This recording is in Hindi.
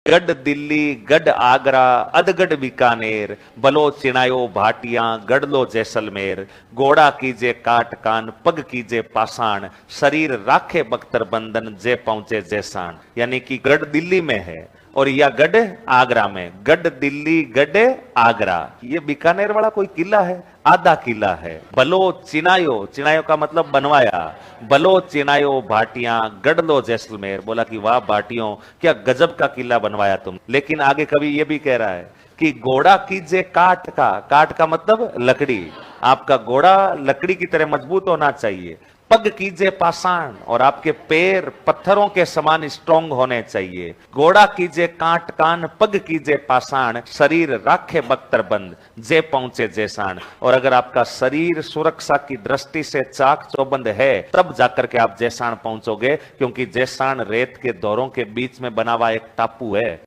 गढ़ दिल्ली गढ़ आगरा अधगढ़ बीकानेर, बलो चिनायो भाटियां गढ़ लो जैसलमेर, घोड़ा कीजे काट कान पग कीजे पाषाण, शरीर राखे बख्तर बंधन जे पहुंचे जैसाण। यानी कि गढ़ दिल्ली में है और यह गढ़ आगरा में। गढ़ दिल्ली गढ़ आगरा, ये बीकानेर वाला कोई किला है, आधा किला है। बलो चिनायो, चिनायो का मतलब बनवाया, बलो चिनायो भाटियां गढ़ लो जैसलमेर। बोला कि वाह भाटियों, क्या गजब का किला बनवाया तुम। लेकिन आगे कवि ये भी कह रहा है कि घोड़ा कीजिए काठ का, काठ का मतलब लकड़ी, आपका घोड़ा लकड़ी की तरह मजबूत होना चाहिए। पग कीजिए पाषाण, और आपके पैर पत्थरों के समान स्ट्रांग होने चाहिए। घोड़ा कीजिए काट कान पग कीजिए पाषाण, शरीर राखे बख्तर बंद जे पहुंचे जैसाण। और अगर आपका शरीर सुरक्षा की दृष्टि से चाक चौबंद है तब जाकर के आप जैसाण पहुंचोगे, क्योंकि जैसाण रेत के दौरों के बीच में बना हुआ एक टापू है।